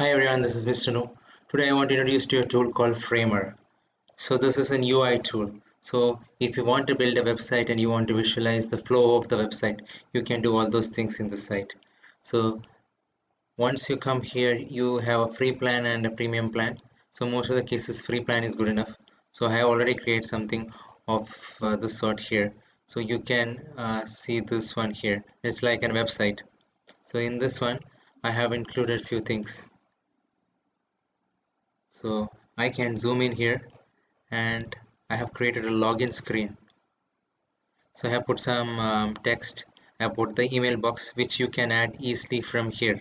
Hi everyone, this is Mr. No. Today I want to introduce you to a tool called Framer. So this is an UI tool. So if you want to build a website and you want to visualize the flow of the website, you can do all those things in the site. So once you come here, you have a free plan and a premium plan. So most of the cases free plan is good enough. So I have already created something of this sort here. So you can see this one here. It's like a website. So in this one, I have included few things. So I can zoom in here and I have created a login screen. So I have put some text. I have put the email box which you can add easily from here.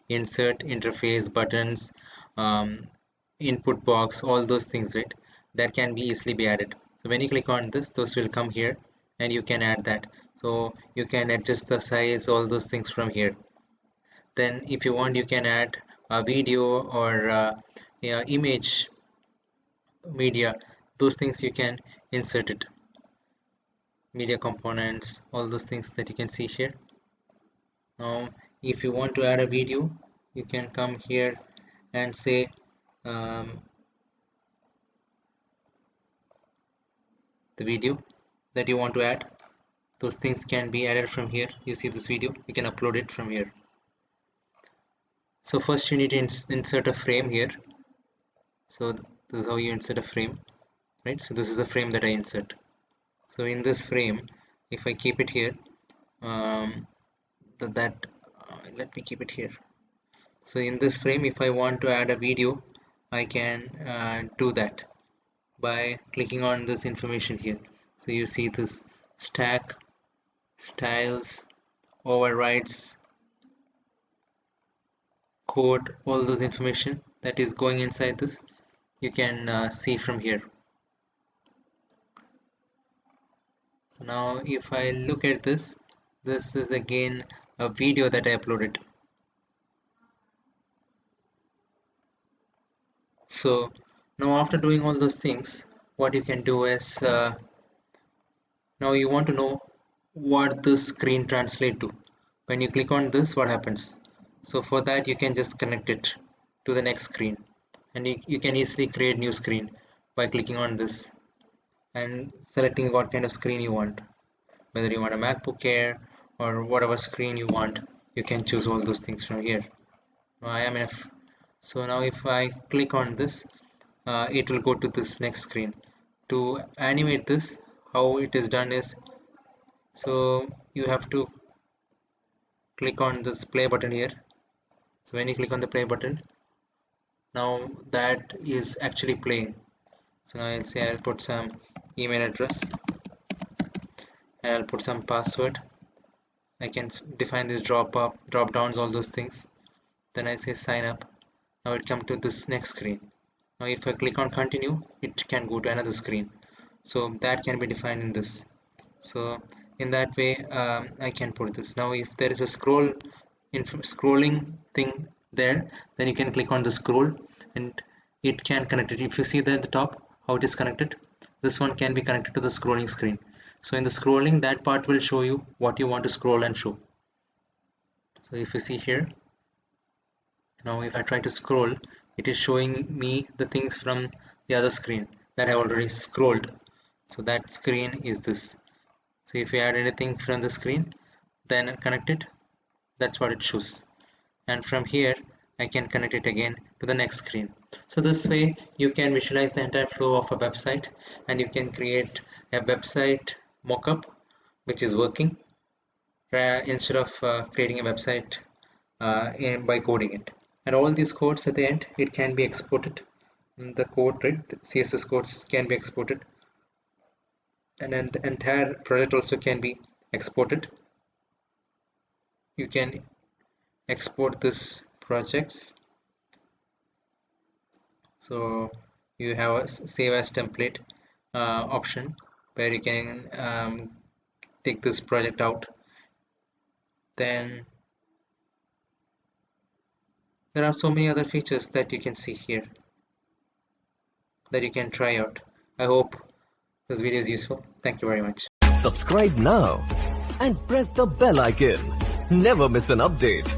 Insert, interface, buttons, input box, all those things, right? That can be easily be added. So when you click on this, those will come here and you can add that. So you can adjust the size, all those things from here. Then if you want, you can add a video or image media, those things you can insert it, media components, all those things that you can see here. Now if you want to add a video, you can come here and say the video that you want to add. Those things can be added from here. You see this video, you can upload it from here. So first you need to insert a frame here. So this is how you insert a frame, right? So this is a frame that I insert. So in this frame, if I keep it here, let me keep it here. So in this frame, if I want to add a video, I can do that by clicking on this information here. So you see this stack, styles, overrides, code, all those information that is going inside this, you can see from here. So now if I look at this, this is again a video that I uploaded. So now after doing all those things, what you can do is now you want to know what this screen translate to. When you click on this, what happens? So for that you can just connect it to the next screen, and you can easily create new screen by clicking on this and selecting what kind of screen you want. Whether you want a MacBook Air or whatever screen you want, you can choose all those things from here. So now if I click on this, it will go to this next screen. To animate this, how it is done is, so you have to click on this play button here. So when you click on the play button, now that is actually playing. So now I'll say I'll put some email address and I'll put some password. I can define this drop downs, all those things. Then I say sign up. Now it comes to this next screen. Now if I click on continue, it can go to another screen. So that can be defined in this. So in that way I can put this. Now if there is a scrolling thing there, then you can click on the scroll and it can connect it. If you see there at the top how it is connected, this one can be connected to the scrolling screen. So in the scrolling, that part will show you what you want to scroll and show. So if you see here, now if I try to scroll, it is showing me the things from the other screen that I already scrolled. So that screen is this. So if you add anything from the screen, then connect it, that's what it shows. And from here I can connect it again to the next screen. So this way you can visualize the entire flow of a website, and you can create a website mockup which is working instead of creating a website by coding it. And all these codes at the end, it can be exported. The code, right, the CSS codes can be exported, and then the entire project also can be exported. You can export this projects. So you have a save as template option where you can take this project out. Then there are so many other features that you can see here that you can try out. I hope this video is useful. Thank you very much. Subscribe now and press the bell icon. Never miss an update.